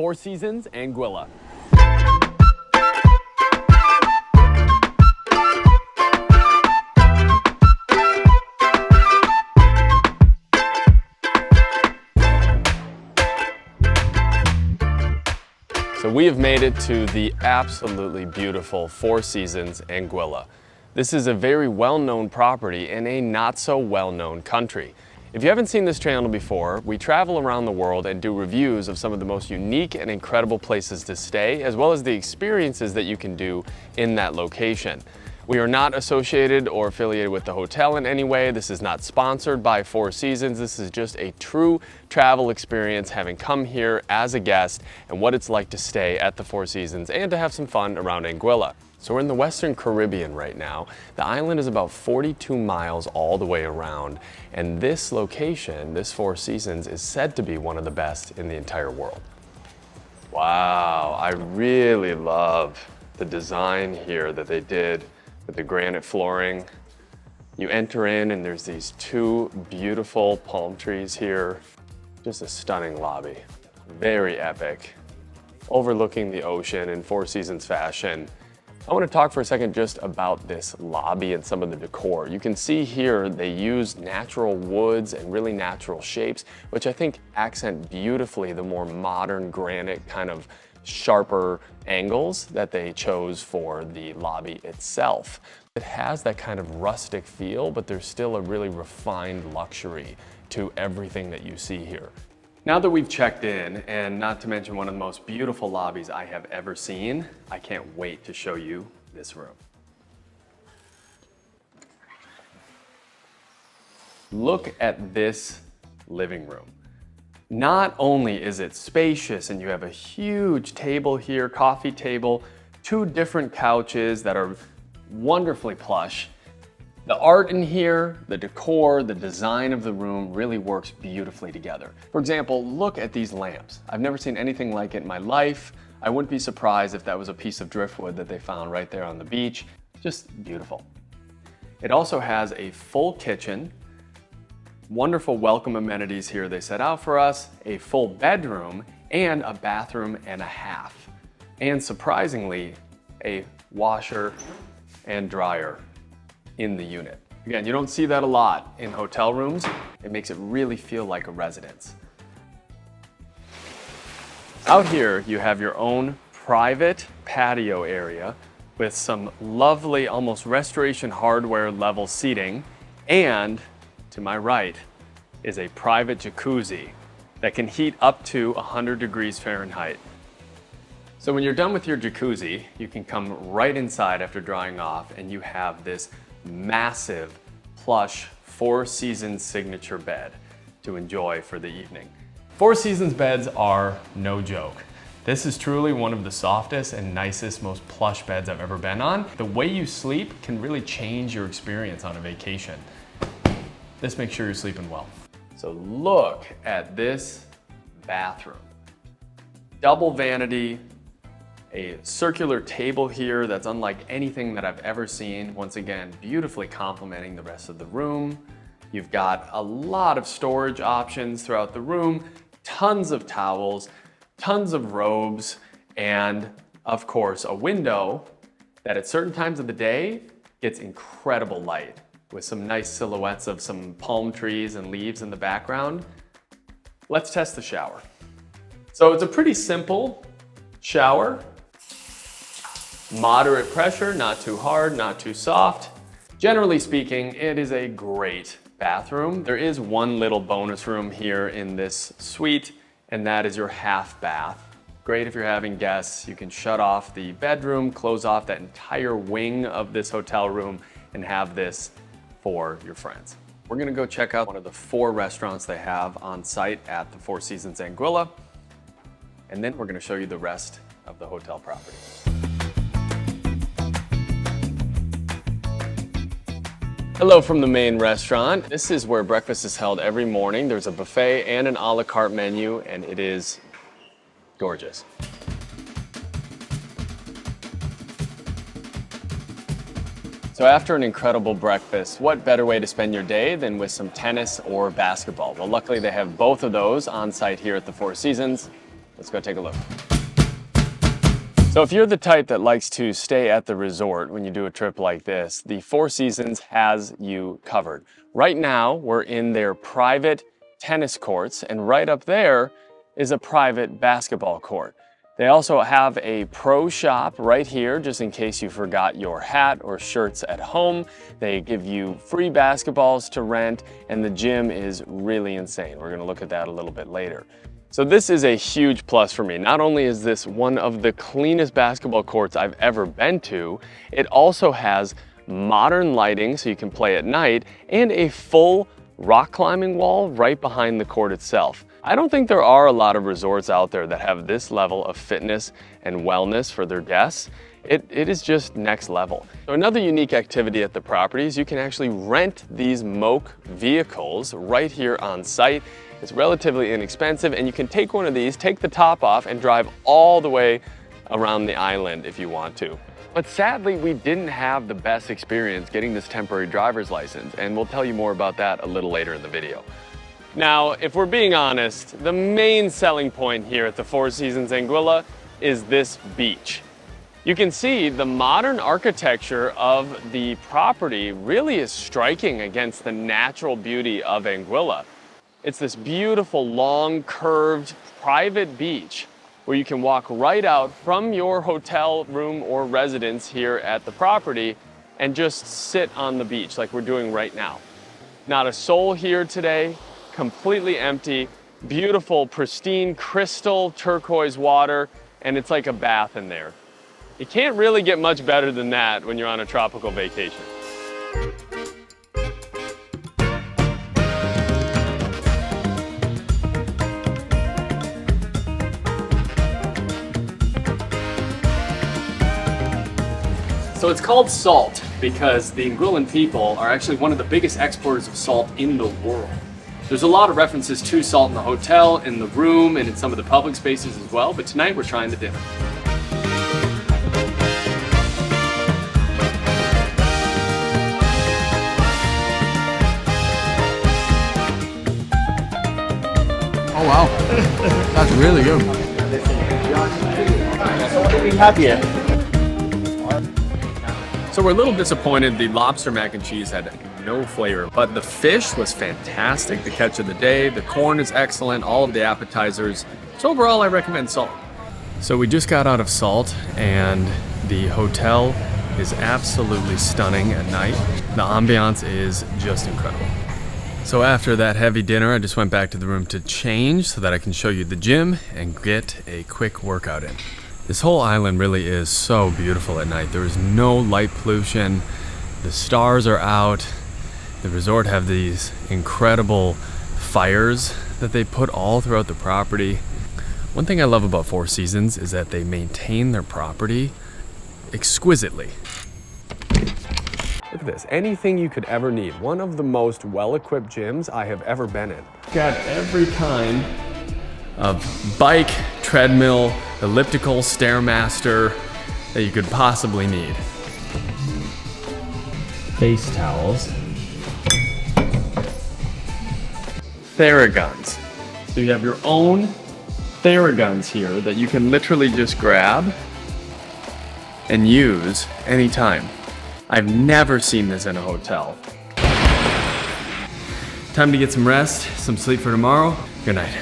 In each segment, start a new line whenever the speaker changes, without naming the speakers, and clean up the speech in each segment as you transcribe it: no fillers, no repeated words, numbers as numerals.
Four Seasons Anguilla. So we have made it to the absolutely beautiful Four Seasons Anguilla. This is a very well-known property in a not so well-known country. If you haven't seen this channel before, we travel around the world and do reviews of some of the most unique and incredible places to stay, as well as the experiences that you can do in that location. We are not associated or affiliated with the hotel in any way. This is not sponsored by Four Seasons. This is just a true travel experience, having come here as a guest and what it's like to stay at the Four Seasons and to have some fun around Anguilla. So we're in the Western Caribbean right now. The island is about 42 miles all the way around, and this location, this Four Seasons, is said to be one of the best in the entire world. Wow, I really love the design here that they did with the granite flooring. You enter in and there's these two beautiful palm trees here. Just a stunning lobby, very epic, overlooking the ocean in Four Seasons fashion. I want to talk for a second just about this lobby and some of the decor. You can see here they use natural woods and really natural shapes, which I think accent beautifully the more modern granite kind of sharper angles that they chose for the lobby itself. It has that kind of rustic feel, but there's still a really refined luxury to everything that you see here. Now that we've checked in, and not to mention one of the most beautiful lobbies I have ever seen, I can't wait to show you this room. Look at this living room. Not only is it spacious and you have a huge table here, coffee table, two different couches that are wonderfully plush. The art in here, the decor, the design of the room really works beautifully together. For example, look at these lamps. I've never seen anything like it in my life. I wouldn't be surprised if that was a piece of driftwood that they found right there on the beach. Just beautiful. It also has a full kitchen, wonderful welcome amenities here they set out for us, a full bedroom, and a bathroom and a half. And surprisingly, a washer and dryer in the unit. Again, you don't see that a lot in hotel rooms. It makes it really feel like a residence. Out here, you have your own private patio area with some lovely, almost restoration hardware level seating. And to my right is a private jacuzzi that can heat up to 100 degrees Fahrenheit. So when you're done with your jacuzzi, you can come right inside after drying off and you have this massive, plush Four Seasons signature bed to enjoy for the evening. Four Seasons beds are no joke. This is truly one of the softest and nicest, most plush beds I've ever been on. The way you sleep can really change your experience on a vacation. This makes sure you're sleeping well. So look at this bathroom. Double vanity, a circular table here that's unlike anything that I've ever seen. Once again, beautifully complementing the rest of the room. You've got a lot of storage options throughout the room, tons of towels, tons of robes, and of course, a window that at certain times of the day gets incredible light with some nice silhouettes of some palm trees and leaves in the background. Let's test the shower. So it's a pretty simple shower. Moderate pressure, not too hard, not too soft. Generally speaking, it is a great bathroom. There is one little bonus room here in this suite, and that is your half bath. Great if you're having guests. You can shut off the bedroom, close off that entire wing of this hotel room, and have this for your friends. We're gonna go check out one of the 4 restaurants they have on site at the Four Seasons Anguilla, and then we're gonna show you the rest of the hotel property. Hello from the main restaurant. This is where breakfast is held every morning. There's a buffet and an a la carte menu, and it is gorgeous. So after an incredible breakfast, what better way to spend your day than with some tennis or basketball? Well, luckily they have both of those on site here at the Four Seasons. Let's go take a look. So if you're the type that likes to stay at the resort when you do a trip like this, the Four Seasons has you covered. Right now, we're in their private tennis courts, and right up there is a private basketball court. They also have a pro shop right here, just in case you forgot your hat or shirts at home. They give you free basketballs to rent, and the gym is really insane. We're gonna look at that a little bit later. So this is a huge plus for me. Not only is this one of the cleanest basketball courts I've ever been to, it also has modern lighting so you can play at night and a full rock climbing wall right behind the court itself. I don't think there are a lot of resorts out there that have this level of fitness and wellness for their guests. It is just next level. So another unique activity at the property is you can actually rent these Moke vehicles right here on site. It's relatively inexpensive, and you can take one of these, take the top off, and drive all the way around the island if you want to. But sadly, we didn't have the best experience getting this temporary driver's license, and we'll tell you more about that a little later in the video. Now, if we're being honest, the main selling point here at the Four Seasons Anguilla is this beach. You can see the modern architecture of the property really is striking against the natural beauty of Anguilla. It's this beautiful, long, curved, private beach where you can walk right out from your hotel room or residence here at the property and just sit on the beach like we're doing right now. Not a soul here today, completely empty, beautiful, pristine, crystal turquoise water, and it's like a bath in there. You can't really get much better than that when you're on a tropical vacation. So it's called salt because the Anguillan people are actually one of the biggest exporters of salt in the world. There's a lot of references to salt in the hotel, in the room, and in some of the public spaces as well, but tonight we're trying the dinner.
Oh wow, that's really good.
So what do we have here?
So we're a little disappointed the lobster mac and cheese had no flavor, but the fish was fantastic, the catch of the day, the corn is excellent, all of the appetizers. So overall I recommend Salt. So we just got out of Salt and the hotel is absolutely stunning at night. The ambiance is just incredible. So after that heavy dinner, I just went back to the room to change so that I can show you the gym and get a quick workout in. This whole island really is so beautiful at night. There is no light pollution. The stars are out. The resort have these incredible fires that they put all throughout the property. One thing I love about Four Seasons is that they maintain their property exquisitely. Look at this, anything you could ever need. One of the most well-equipped gyms I have ever been in. Got every kind of bike, treadmill, elliptical, Stairmaster that you could possibly need. Face towels. Theraguns. So you have your own Theraguns here that you can literally just grab and use anytime. I've never seen this in a hotel. Time to get some rest, some sleep for tomorrow. Good night.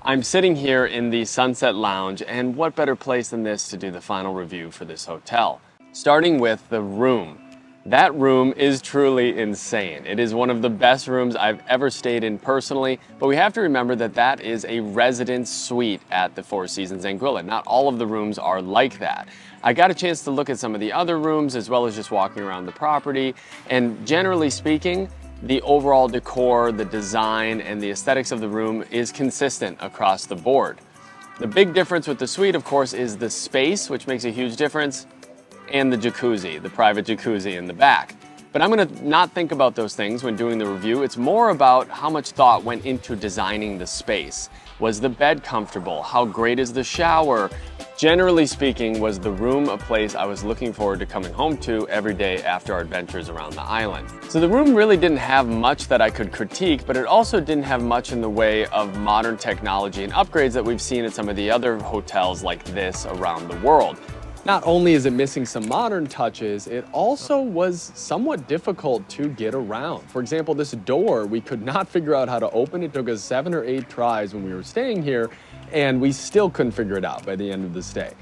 I'm sitting here in the Sunset Lounge, and what better place than this to do the final review for this hotel? Starting with the room. That room is truly insane. It is one of the best rooms I've ever stayed in personally, but we have to remember that that is a residence suite at the Four Seasons Anguilla. Not all of the rooms are like that. I got a chance to look at some of the other rooms as well as just walking around the property, and generally speaking, the overall decor, the design, and the aesthetics of the room is consistent across the board. The big difference with the suite, of course, is the space, which makes a huge difference, and the jacuzzi, the private jacuzzi in the back. But I'm gonna not think about those things when doing the review. It's more about how much thought went into designing the space. Was the bed comfortable? How great is the shower? generally speaking, was the room a place I was looking forward to coming home to every day after our adventures around the island. So the room really didn't have much that I could critique, but it also didn't have much in the way of modern technology and upgrades that we've seen at some of the other hotels like this around the world. Not only is it missing some modern touches, it also was somewhat difficult to get around. For example, this door, we could not figure out how to open. It took us 7 or 8 tries when we were staying here, and we still couldn't figure it out by the end of the stay.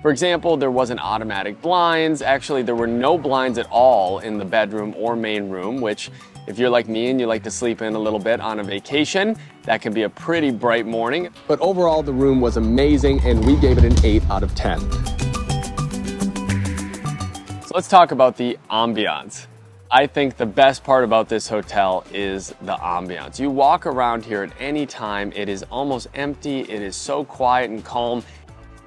For example, there wasn't automatic blinds. Actually, there were no blinds at all in the bedroom or main room, which if you're like me and you like to sleep in a little bit on a vacation, that can be a pretty bright morning. But overall, the room was amazing and we gave it an 8 out of 10. So let's talk about the ambiance. I think the best part about this hotel is the ambiance. You walk around here at any time, it is almost empty, it is so quiet and calm.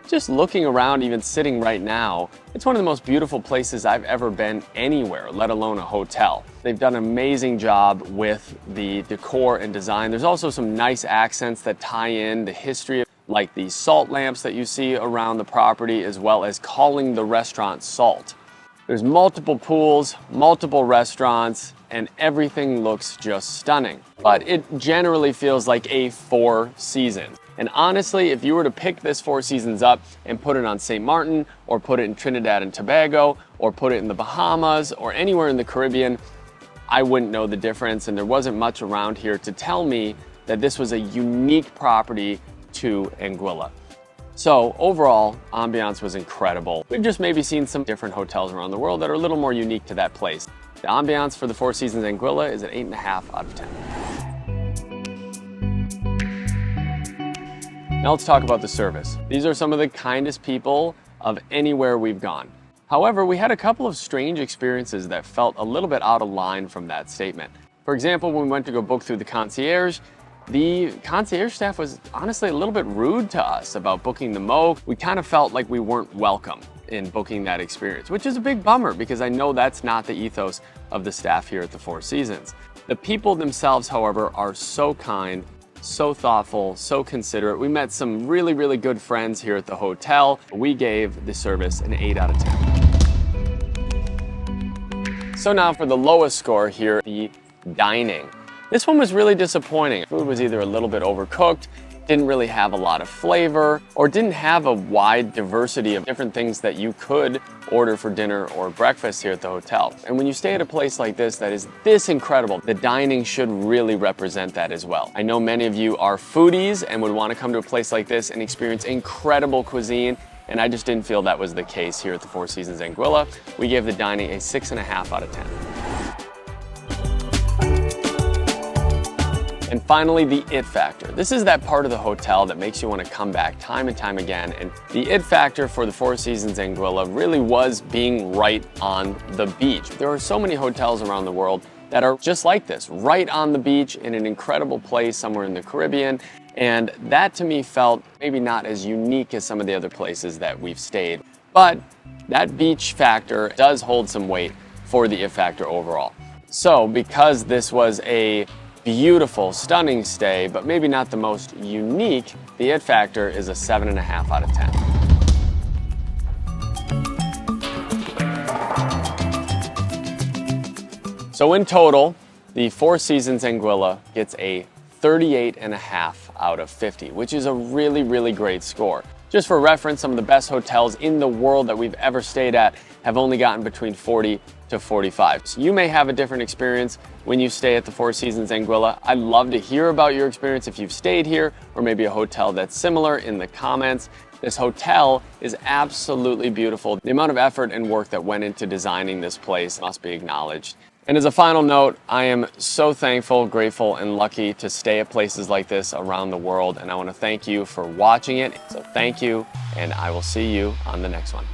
Just looking around, even sitting right now, it's one of the most beautiful places I've ever been anywhere, let alone a hotel. They've done an amazing job with the decor and design. There's also some nice accents that tie in the history, like the salt lamps that you see around the property, as well as calling the restaurant Salt. There's multiple pools, multiple restaurants, and everything looks just stunning. But it generally feels like a Four Seasons. And honestly, if you were to pick this Four Seasons up and put it on St. Martin, or put it in Trinidad and Tobago, or put it in the Bahamas, or anywhere in the Caribbean, I wouldn't know the difference, and there wasn't much around here to tell me that this was a unique property to Anguilla. So overall, ambiance was incredible. We've just maybe seen some different hotels around the world that are a little more unique to that place. The ambiance for the Four Seasons Anguilla is an 8.5 out of 10. Now let's talk about the service. These are some of the kindest people of anywhere we've gone. However, we had a couple of strange experiences that felt a little bit out of line from that statement. For example, when we went to go book through the concierge staff was honestly a little bit rude to us about booking the Mo. We kind of felt like we weren't welcome in booking that experience, which is a big bummer because I know that's not the ethos of the staff here at the Four Seasons. The people themselves, however, are so kind, so thoughtful, so considerate. We met some really, really good friends here at the hotel. We gave the service an 8 out of 10. So now for the lowest score here, the dining. This one was really disappointing. Food was either a little bit overcooked, didn't really have a lot of flavor, or didn't have a wide diversity of different things that you could order for dinner or breakfast here at the hotel. And when you stay at a place like this that is this incredible, the dining should really represent that as well. I know many of you are foodies and would want to come to a place like this and experience incredible cuisine, and I just didn't feel that was the case here at the Four Seasons Anguilla. We gave the dining a 6.5 out of 10. And finally, the it factor. This is that part of the hotel that makes you want to come back time and time again. And the it factor for the Four Seasons Anguilla really was being right on the beach. There are so many hotels around the world that are just like this, right on the beach in an incredible place somewhere in the Caribbean. And that to me felt maybe not as unique as some of the other places that we've stayed. But that beach factor does hold some weight for the it factor overall. So because this was a beautiful, stunning stay, but maybe not the most unique, the it factor is a 7.5 out of 10. So in total, the Four Seasons Anguilla gets a 38.5 out of 50, which is a really, really great score. Just for reference, some of the best hotels in the world that we've ever stayed at have only gotten between 40 to 45. So you may have a different experience when you stay at the Four Seasons Anguilla. I'd love to hear about your experience if you've stayed here or maybe a hotel that's similar in the comments. This hotel is absolutely beautiful. The amount of effort and work that went into designing this place must be acknowledged. And as a final note, I am so thankful, grateful, and lucky to stay at places like this around the world. And I want to thank you for watching it. So thank you, and I will see you on the next one.